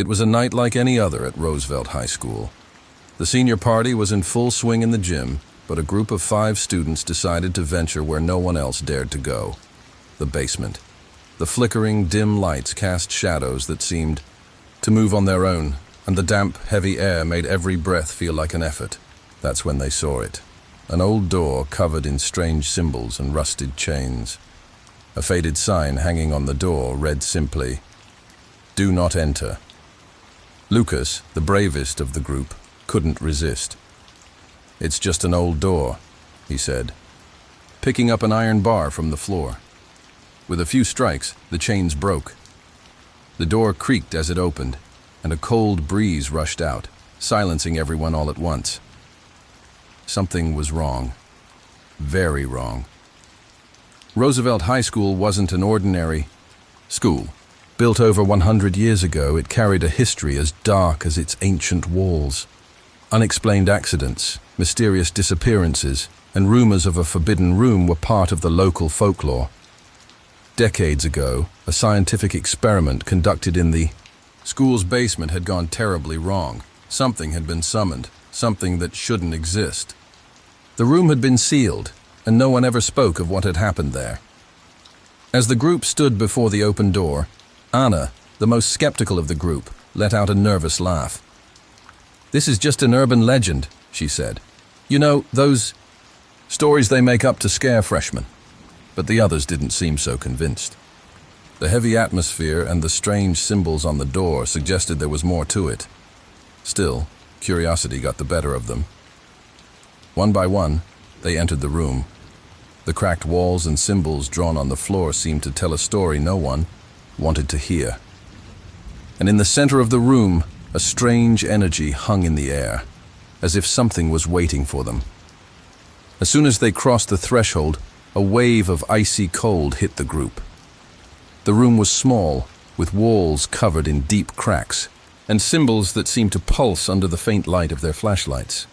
It was a night like any other at Roosevelt High School. The senior party was in full swing in the gym, but a group of 5 students decided to venture where no one else dared to go: the basement. The flickering, dim lights cast shadows that seemed to move on their own, and the damp, heavy air made every breath feel like an effort. That's when they saw it. An old door covered in strange symbols and rusted chains. A faded sign hanging on the door read simply, "Do not enter." Lucas, the bravest of the group, couldn't resist. "It's just an old door," he said, picking up an iron bar from the floor. With a few strikes, the chains broke. The door creaked as it opened, and a cold breeze rushed out, silencing everyone all at once. Something was wrong. Very wrong. Roosevelt High School wasn't an ordinary school. Built over 100 years ago, it carried a history as dark as its ancient walls. Unexplained accidents, mysterious disappearances, and rumors of a forbidden room were part of the local folklore. Decades ago, a scientific experiment conducted in the school's basement had gone terribly wrong. Something had been summoned, something that shouldn't exist. The room had been sealed, and no one ever spoke of what had happened there. As the group stood before the open door, Anna, the most skeptical of the group, let out a nervous laugh. "This is just an urban legend," she said. "You know, those stories they make up to scare freshmen." But the others didn't seem so convinced. The heavy atmosphere and the strange symbols on the door suggested there was more to it. Still, curiosity got the better of them. One by one, they entered the room. The cracked walls and symbols drawn on the floor seemed to tell a story no one wanted to hear. And in the center of the room, a strange energy hung in the air, as if something was waiting for them. As soon as they crossed the threshold, a wave of icy cold hit the group. The room was small, with walls covered in deep cracks, and symbols that seemed to pulse under the faint light of their flashlights.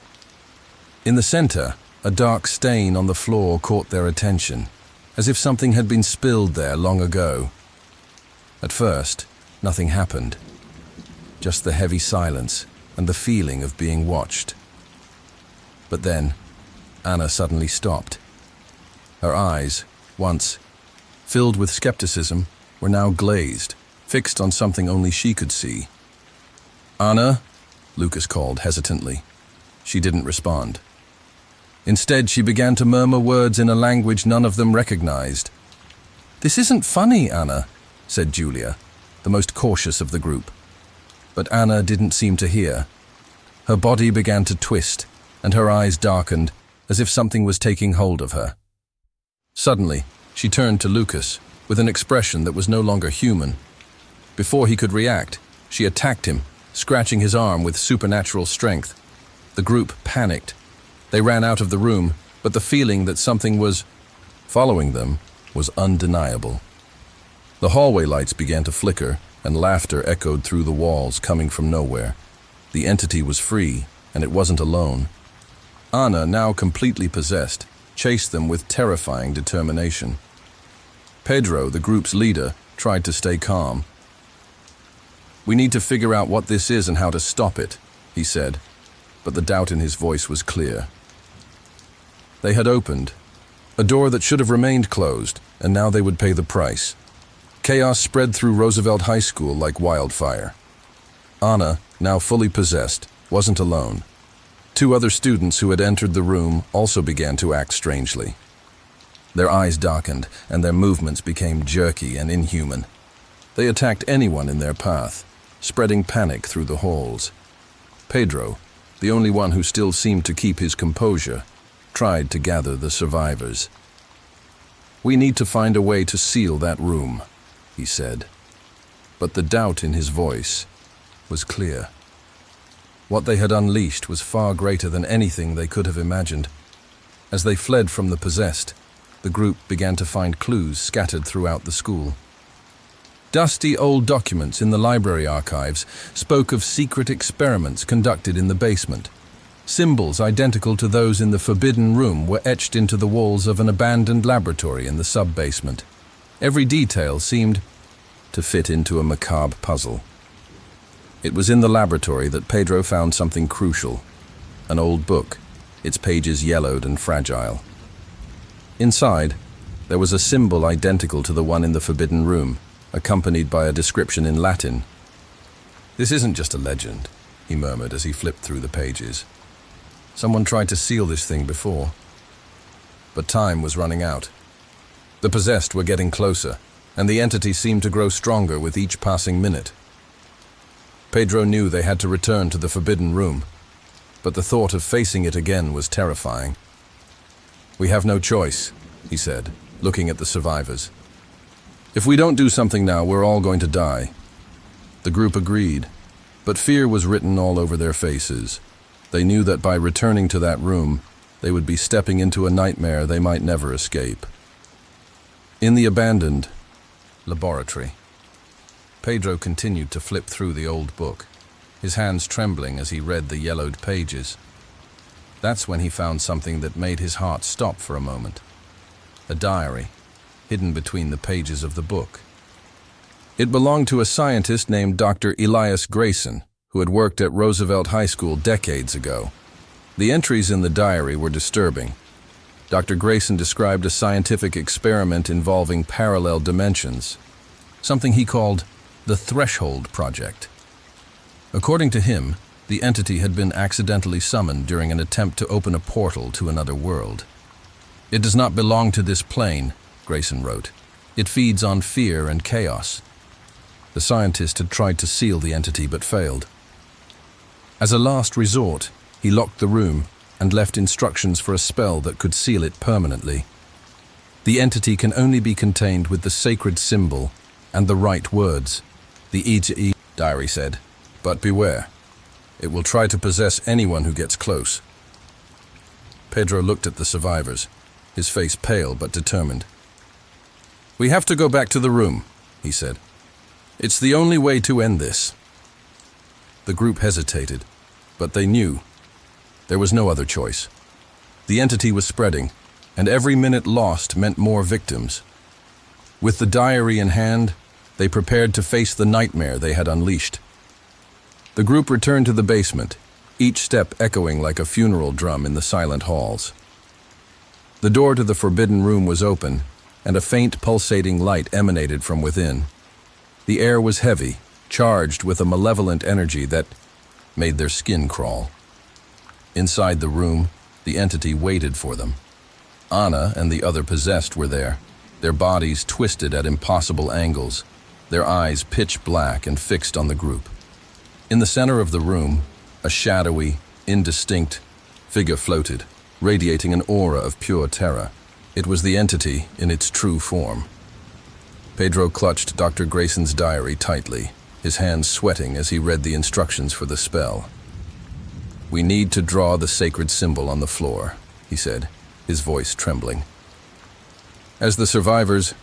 In the center, a dark stain on the floor caught their attention, as if something had been spilled there long ago. At first, nothing happened. Just the heavy silence and the feeling of being watched. But then, Anna suddenly stopped. Her eyes, once filled with skepticism, were now glazed, fixed on something only she could see. "Anna?" Lucas called hesitantly. She didn't respond. Instead, she began to murmur words in a language none of them recognized. "This isn't funny, Anna," said Julia, the most cautious of the group. But Anna didn't seem to hear. Her body began to twist, and her eyes darkened, as if something was taking hold of her. Suddenly, she turned to Lucas, with an expression that was no longer human. Before he could react, she attacked him, scratching his arm with supernatural strength. The group panicked. They ran out of the room, but the feeling that something was following them was undeniable. The hallway lights began to flicker, and laughter echoed through the walls, coming from nowhere. The entity was free, and it wasn't alone. Anna, now completely possessed, chased them with terrifying determination. Pedro, the group's leader, tried to stay calm. "We need to figure out what this is and how to stop it," he said, but the doubt in his voice was clear. They had opened a door that should have remained closed, and now they would pay the price. Chaos spread through Roosevelt High School like wildfire. Anna, now fully possessed, wasn't alone. 2 other students who had entered the room also began to act strangely. Their eyes darkened, and their movements became jerky and inhuman. They attacked anyone in their path, spreading panic through the halls. Pedro, the only one who still seemed to keep his composure, tried to gather the survivors. "We need to find a way to seal that room," he said. But the doubt in his voice was clear. What they had unleashed was far greater than anything they could have imagined. As they fled from the possessed, the group began to find clues scattered throughout the school. Dusty old documents in the library archives spoke of secret experiments conducted in the basement. Symbols identical to those in the forbidden room were etched into the walls of an abandoned laboratory in the sub-basement. Every detail seemed to fit into a macabre puzzle. It was in the laboratory that Pedro found something crucial. An old book, its pages yellowed and fragile. Inside, there was a symbol identical to the one in the forbidden room, accompanied by a description in Latin. "This isn't just a legend," he murmured as he flipped through the pages. "Someone tried to seal this thing before." But time was running out. The possessed were getting closer, and the entity seemed to grow stronger with each passing minute. Pedro knew they had to return to the forbidden room, but the thought of facing it again was terrifying. "We have no choice," he said, looking at the survivors. "If we don't do something now, we're all going to die." The group agreed, but fear was written all over their faces. They knew that by returning to that room, they would be stepping into a nightmare they might never escape. In the abandoned laboratory, Pedro continued to flip through the old book, his hands trembling as he read the yellowed pages. That's when he found something that made his heart stop for a moment. A diary, hidden between the pages of the book. It belonged to a scientist named Dr. Elias Grayson, who had worked at Roosevelt High School decades ago. The entries in the diary were disturbing. Dr. Grayson described a scientific experiment involving parallel dimensions, something he called the Threshold Project. According to him, the entity had been accidentally summoned during an attempt to open a portal to another world. "It does not belong to this plane," Grayson wrote. "It feeds on fear and chaos." The scientist had tried to seal the entity but failed. As a last resort, he locked the room and left instructions for a spell that could seal it permanently. The entity can only be contained with the sacred symbol and the right words, the E diary said. "But beware. It will try to possess anyone who gets close." Pedro looked at the survivors, his face pale but determined. "We have to go back to the room," he said. "It's the only way to end this." The group hesitated, but they knew there was no other choice. The entity was spreading, and every minute lost meant more victims. With the diary in hand, they prepared to face the nightmare they had unleashed. The group returned to the basement, each step echoing like a funeral drum in the silent halls. The door to the forbidden room was open, and a faint pulsating light emanated from within. The air was heavy, charged with a malevolent energy that made their skin crawl. Inside the room, the entity waited for them. Anna and the other possessed were there, their bodies twisted at impossible angles, their eyes pitch black and fixed on the group. In the center of the room, a shadowy, indistinct figure floated, radiating an aura of pure terror. It was the entity in its true form. Pedro clutched Dr. Grayson's diary tightly, his hands sweating as he read the instructions for the spell. "We need to draw the sacred symbol on the floor," he said, his voice trembling. As the survivors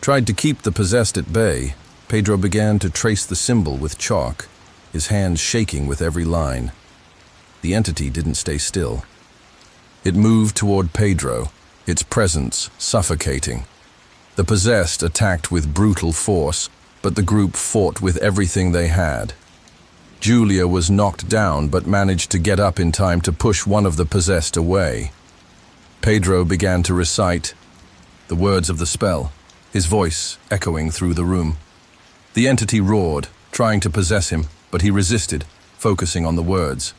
tried to keep the possessed at bay, Pedro began to trace the symbol with chalk, his hands shaking with every line. The entity didn't stay still. It moved toward Pedro, its presence suffocating. The possessed attacked with brutal force, but the group fought with everything they had. Julia was knocked down but managed to get up in time to push one of the possessed away. Pedro began to recite the words of the spell, his voice echoing through the room. The entity roared, trying to possess him, but he resisted, focusing on the words.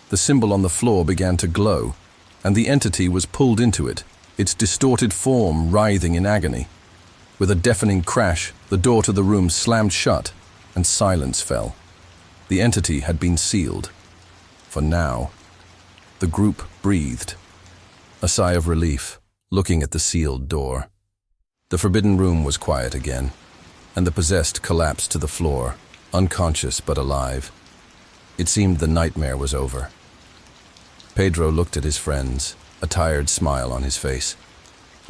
The symbol on the floor began to glow, and the entity was pulled into it, its distorted form writhing in agony. With a deafening crash, the door to the room slammed shut, and silence fell. The entity had been sealed. For now, the group breathed. A sigh of relief, looking at the sealed door. The forbidden room was quiet again, and the possessed collapsed to the floor, unconscious but alive. It seemed the nightmare was over. Pedro looked at his friends, a tired smile on his face.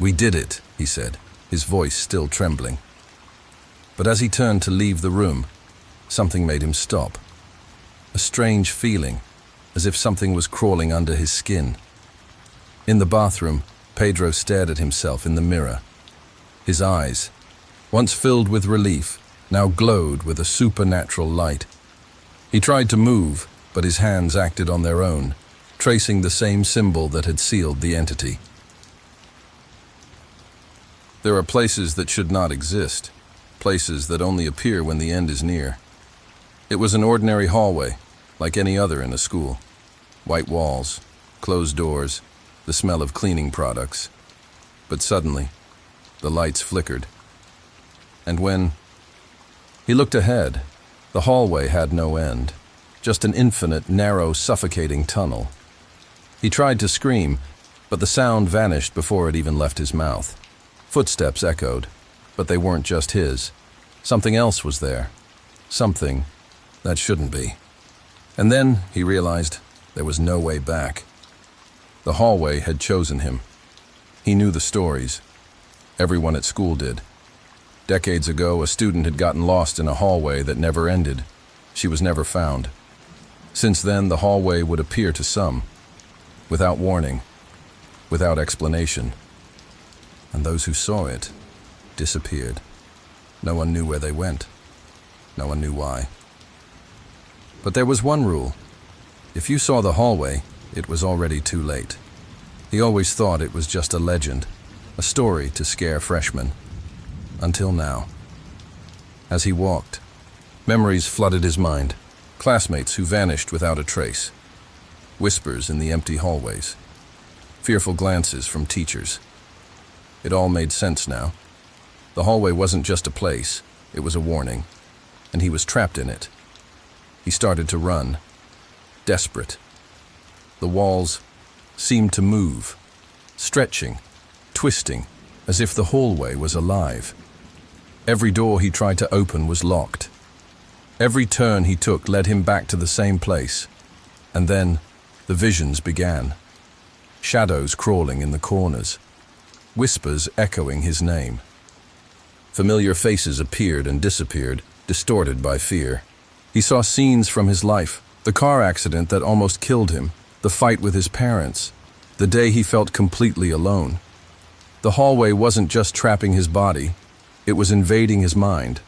"We did it," he said, his voice still trembling. But as he turned to leave the room, something made him stop. A strange feeling, as if something was crawling under his skin. In the bathroom, Pedro stared at himself in the mirror. His eyes, once filled with relief, now glowed with a supernatural light. He tried to move, but his hands acted on their own, tracing the same symbol that had sealed the entity. There are places that should not exist, places that only appear when the end is near. It was an ordinary hallway, like any other in a school. White walls, closed doors, the smell of cleaning products. But suddenly, the lights flickered. And when he looked ahead, the hallway had no end, just an infinite, narrow, suffocating tunnel. He tried to scream, but the sound vanished before it even left his mouth. Footsteps echoed, but they weren't just his. Something else was there. Something that shouldn't be. And then he realized there was no way back. The hallway had chosen him. He knew the stories. Everyone at school did. Decades ago, a student had gotten lost in a hallway that never ended. She was never found. Since then, the hallway would appear to some, without warning, without explanation. And those who saw it disappeared. No one knew where they went. No one knew why. But there was one rule. If you saw the hallway, it was already too late. He always thought it was just a legend, a story to scare freshmen. Until now. As he walked, memories flooded his mind. Classmates who vanished without a trace. Whispers in the empty hallways. Fearful glances from teachers. It all made sense now. The hallway wasn't just a place, it was a warning. And he was trapped in it. He started to run. Desperate. The walls seemed to move. Stretching. Twisting. As if the hallway was alive. Every door he tried to open was locked. Every turn he took led him back to the same place. And then, the visions began. Shadows crawling in the corners. Whispers echoing his name. Familiar faces appeared and disappeared, distorted by fear. He saw scenes from his life, the car accident that almost killed him, the fight with his parents, the day he felt completely alone. The hallway wasn't just trapping his body, it was invading his mind.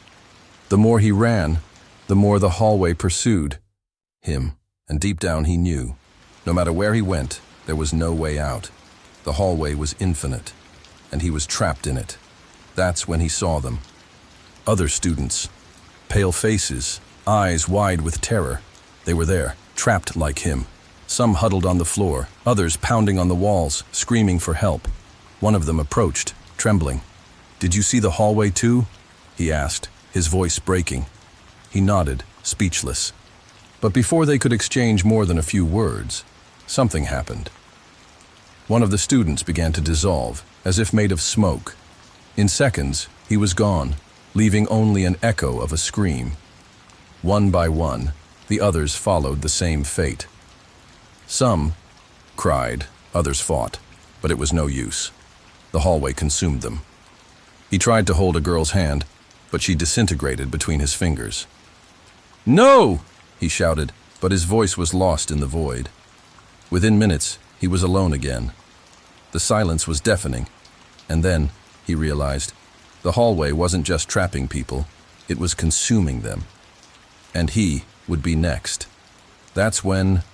The more he ran, the more the hallway pursued him, and deep down he knew, no matter where he went, there was no way out. The hallway was infinite, and he was trapped in it. That's when he saw them. Other students, pale faces, eyes wide with terror. They were there, trapped like him. Some huddled on the floor, others pounding on the walls, screaming for help. One of them approached, trembling. "Did you see the hallway too?" he asked, his voice breaking. He nodded, speechless. But before they could exchange more than a few words, something happened. One of the students began to dissolve, as if made of smoke. In seconds, he was gone, leaving only an echo of a scream. One by one, the others followed the same fate. Some cried, others fought, but it was no use. The hallway consumed them. He tried to hold a girl's hand, but she disintegrated between his fingers. "No!" he shouted, but his voice was lost in the void. Within minutes, he was alone again. The silence was deafening, and then, he realized, the hallway wasn't just trapping people, it was consuming them. And he would be next. That's when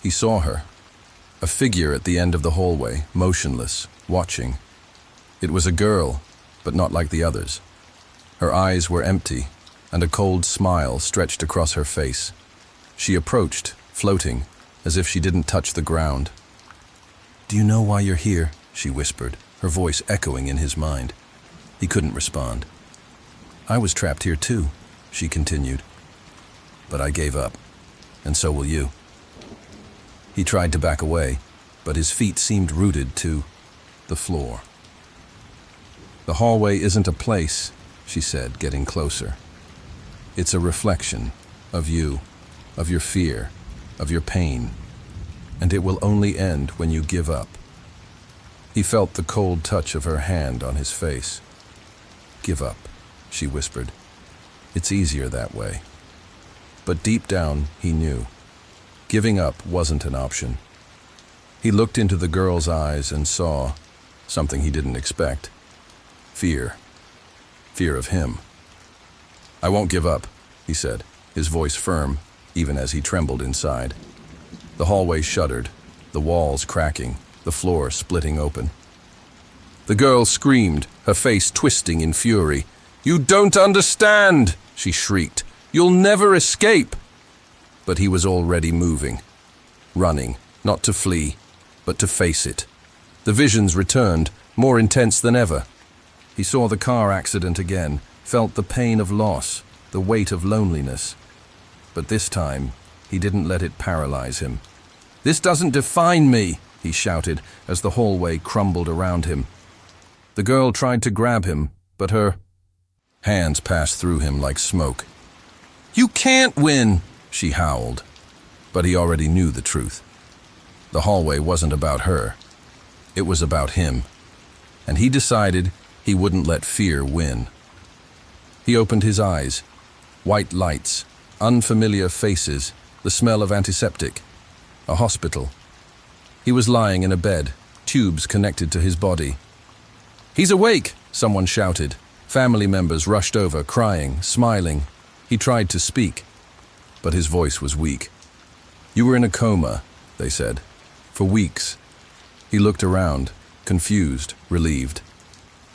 he saw her. A figure at the end of the hallway, motionless, watching. It was a girl, but not like the others. Her eyes were empty, and a cold smile stretched across her face. She approached, floating, as if she didn't touch the ground. "Do you know why you're here?" she whispered, her voice echoing in his mind. He couldn't respond. "I was trapped here too," she continued. "But I gave up, and so will you." He tried to back away, but his feet seemed rooted to the floor. "The hallway isn't a place," she said, getting closer. "It's a reflection of you, of your fear, of your pain, and it will only end when you give up." He felt the cold touch of her hand on his face. "Give up," she whispered. "It's easier that way." But deep down, he knew. Giving up wasn't an option. He looked into the girl's eyes and saw something he didn't expect. Fear. Fear of him. "I won't give up," he said, his voice firm, even as he trembled inside. The hallway shuddered, the walls cracking, the floor splitting open. The girl screamed, her face twisting in fury. "You don't understand!" she shrieked. "You'll never escape!" But he was already moving, running, not to flee, but to face it. The visions returned, more intense than ever. He saw the car accident again, felt the pain of loss, the weight of loneliness. But this time, he didn't let it paralyze him. "This doesn't define me," he shouted as the hallway crumbled around him. The girl tried to grab him, but her hands passed through him like smoke. "You can't win," she howled. But he already knew the truth. The hallway wasn't about her. It was about him. And he decided he wouldn't let fear win. He opened his eyes. White lights, unfamiliar faces, the smell of antiseptic. A hospital. He was lying in a bed, tubes connected to his body. "He's awake!" someone shouted. Family members rushed over, crying, smiling. He tried to speak, but his voice was weak. "You were in a coma," they said, "for weeks." He looked around, confused, relieved.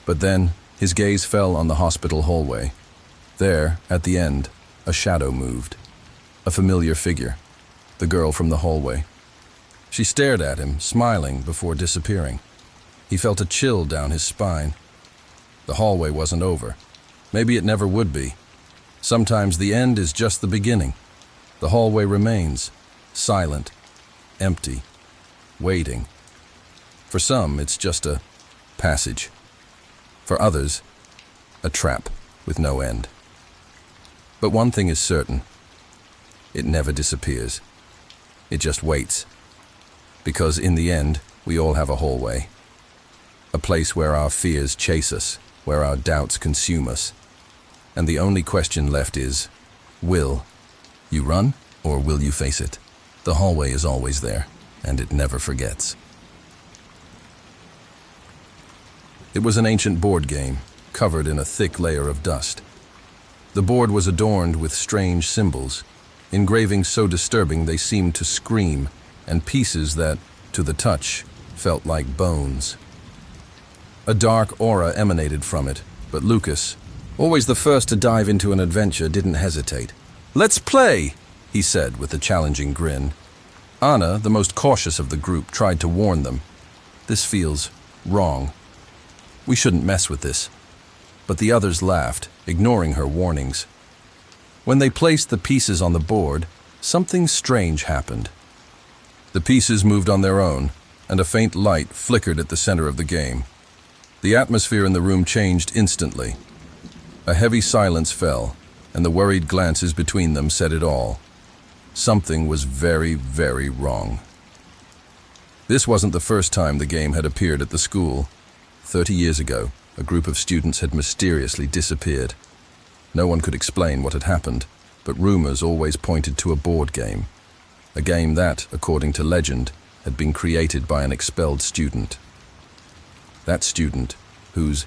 But then his gaze fell on the hospital hallway. There, at the end, a shadow moved. A familiar figure, the girl from the hallway. She stared at him, smiling before disappearing. He felt a chill down his spine. The hallway wasn't over. Maybe it never would be. Sometimes the end is just the beginning. The hallway remains, silent, empty, waiting. For some, it's just a passage. For others, a trap with no end. But one thing is certain. It never disappears. It just waits. Because in the end, we all have a hallway. A place where our fears chase us, where our doubts consume us. And the only question left is, will you run or will you face it? The hallway is always there, and it never forgets. It was an ancient board game, covered in a thick layer of dust. The board was adorned with strange symbols, engravings so disturbing they seemed to scream, and pieces that, to the touch, felt like bones. A dark aura emanated from it, but Lucas, always the first to dive into an adventure, didn't hesitate. "Let's play," he said with a challenging grin. Anna, the most cautious of the group, tried to warn them. "This feels wrong. We shouldn't mess with this." But the others laughed, ignoring her warnings. When they placed the pieces on the board, something strange happened. The pieces moved on their own, and a faint light flickered at the center of the game. The atmosphere in the room changed instantly. A heavy silence fell, and the worried glances between them said it all. Something was very, very wrong. This wasn't the first time the game had appeared at the school. 30 years ago, a group of students had mysteriously disappeared. No one could explain what had happened, but rumors always pointed to a board game. A game that, according to legend, had been created by an expelled student. That student, whose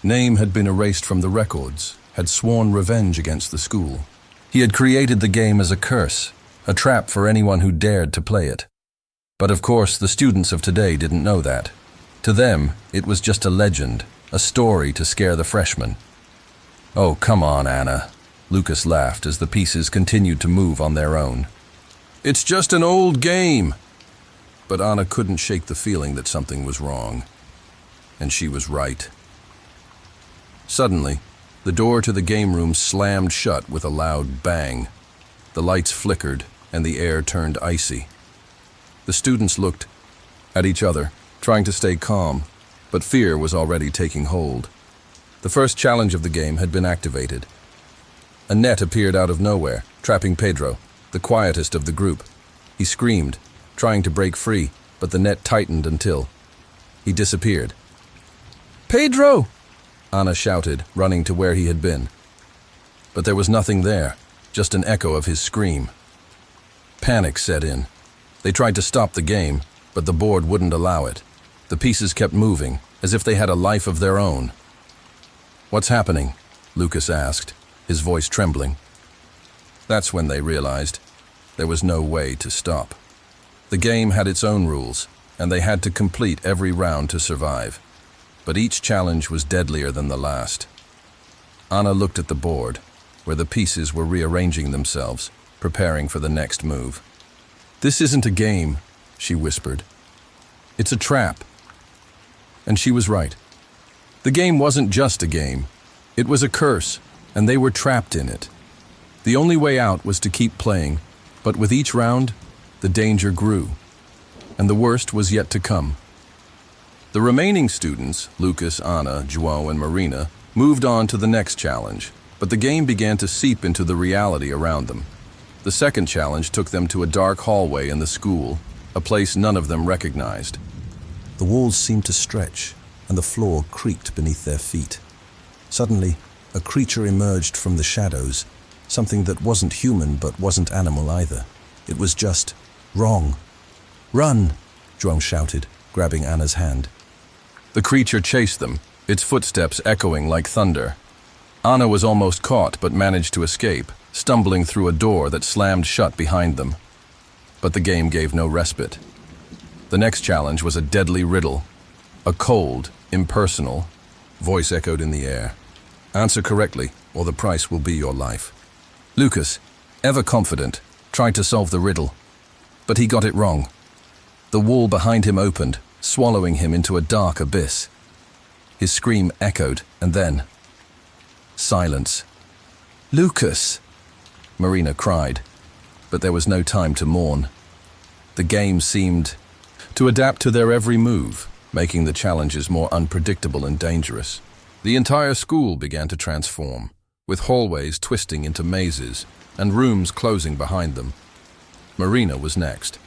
name had been erased from the records, had sworn revenge against the school. He had created the game as a curse, a trap for anyone who dared to play it. But of course, the students of today didn't know that. To them, it was just a legend, a story to scare the freshmen. "Oh, come on, Anna," Lucas laughed as the pieces continued to move on their own. "It's just an old game." But Anna couldn't shake the feeling that something was wrong. And she was right. Suddenly, the door to the game room slammed shut with a loud bang. The lights flickered, and the air turned icy. The students looked at each other, trying to stay calm, but fear was already taking hold. The first challenge of the game had been activated. A net appeared out of nowhere, trapping Pedro, the quietest of the group. He screamed, trying to break free, but the net tightened until he disappeared. "Pedro!" Anna shouted, running to where he had been. But there was nothing there, just an echo of his scream. Panic set in. They tried to stop the game, but the board wouldn't allow it. The pieces kept moving, as if they had a life of their own. "What's happening?" Lucas asked, his voice trembling. That's when they realized There was no way to stop. The game had its own rules, and they had to complete every round to survive. But each challenge was deadlier than the last. Anna looked at the board, where the pieces were rearranging themselves, preparing for the next move. "This isn't a game," she whispered. "It's a trap." And she was right. The game wasn't just a game. It was a curse, and they were trapped in it. The only way out was to keep playing, but with each round, the danger grew, and the worst was yet to come. The remaining students, Lucas, Anna, João, and Marina, moved on to the next challenge, but the game began to seep into the reality around them. The second challenge took them to a dark hallway in the school, a place none of them recognized. The walls seemed to stretch, and the floor creaked beneath their feet. Suddenly, a creature emerged from the shadows, something that wasn't human but wasn't animal either. It was just wrong. "Run!" João shouted, grabbing Anna's hand. The creature chased them, its footsteps echoing like thunder. Anna was almost caught but managed to escape, stumbling through a door that slammed shut behind them. But the game gave no respite. The next challenge was a deadly riddle. A cold, impersonal voice echoed in the air. "Answer correctly, or the price will be your life." Lucas, ever confident, tried to solve the riddle, but he got it wrong. The wall behind him opened, swallowing him into a dark abyss. His scream echoed, and then silence. "Lucas!" Marina cried, but there was no time to mourn. The game seemed to adapt to their every move, making the challenges more unpredictable and dangerous. The entire school began to transform, with hallways twisting into mazes and rooms closing behind them. Marina was next.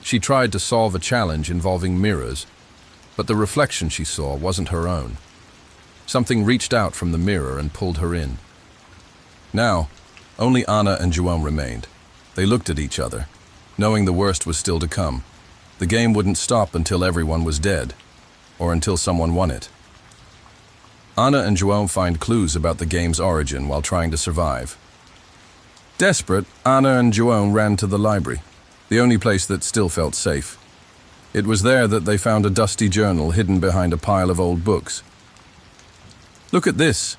She tried to solve a challenge involving mirrors, but the reflection she saw wasn't her own. Something reached out from the mirror and pulled her in. Now, only Anna and João remained. They looked at each other, knowing the worst was still to come. The game wouldn't stop until everyone was dead, or until someone won it. Anna and João find clues about the game's origin while trying to survive. Desperate, Anna and João ran to the library, the only place that still felt safe. It was there that they found a dusty journal hidden behind a pile of old books. "Look at this,"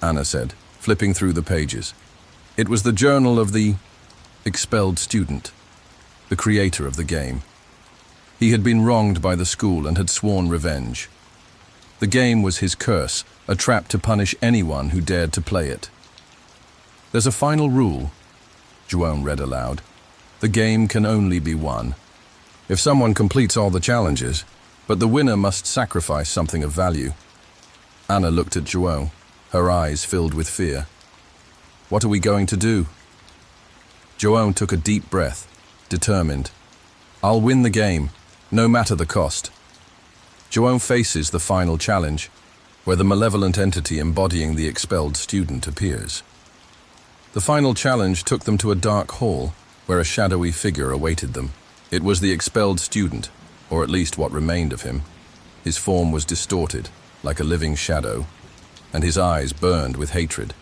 Anna said, flipping through the pages. It was the journal of the expelled student, the creator of the game. He had been wronged by the school and had sworn revenge. The game was his curse, a trap to punish anyone who dared to play it. "There's a final rule," João read aloud. "The game can only be won if someone completes all the challenges, but the winner must sacrifice something of value." Anna looked at João, her eyes filled with fear. "What are we going to do?" João took a deep breath, determined. "I'll win the game, no matter the cost." João faces the final challenge, where the malevolent entity embodying the expelled student appears. The final challenge took them to a dark hall, where a shadowy figure awaited them. It was the expelled student, or at least what remained of him. His form was distorted, like a living shadow, and his eyes burned with hatred.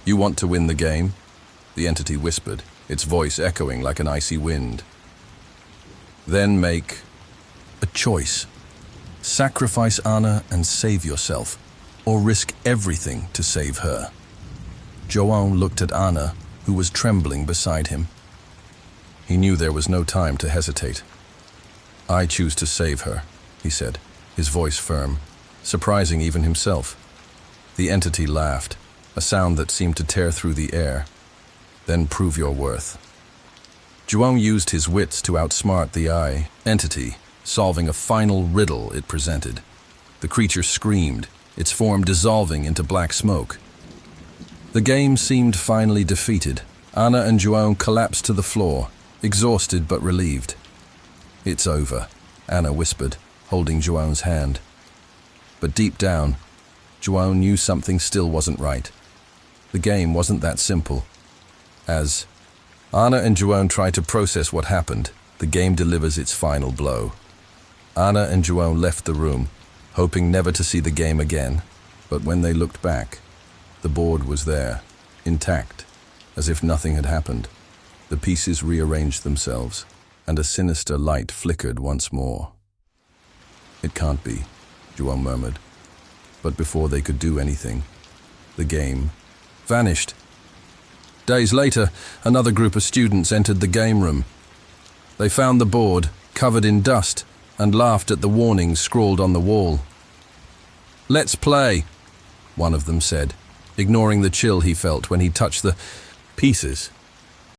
"You want to win the game?" the entity whispered, its voice echoing like an icy wind. "Then make a choice. Sacrifice Anna and save yourself, or risk everything to save her." João looked at Anna, who was trembling beside him. He knew there was no time to hesitate. "I choose to save her," he said, his voice firm, surprising even himself. The entity laughed, a sound that seemed to tear through the air. "Then prove your worth." João used his wits to outsmart the entity, solving a final riddle it presented. The creature screamed, its form dissolving into black smoke. The game seemed finally defeated. Anna and João collapsed to the floor, exhausted but relieved. "It's over," Anna whispered, holding João's hand. But deep down, João knew something still wasn't right. The game wasn't that simple. As Anna and João try to process what happened, the game delivers its final blow. Anna and João left the room, hoping never to see the game again, but when they looked back, the board was there, intact, as if nothing had happened. The pieces rearranged themselves, and a sinister light flickered once more. "It can't be," Joel murmured. But before they could do anything, the game vanished. Days later, another group of students entered the game room. They found the board covered in dust and laughed at the warnings scrawled on the wall. "Let's play," one of them said, ignoring the chill he felt when he touched the pieces.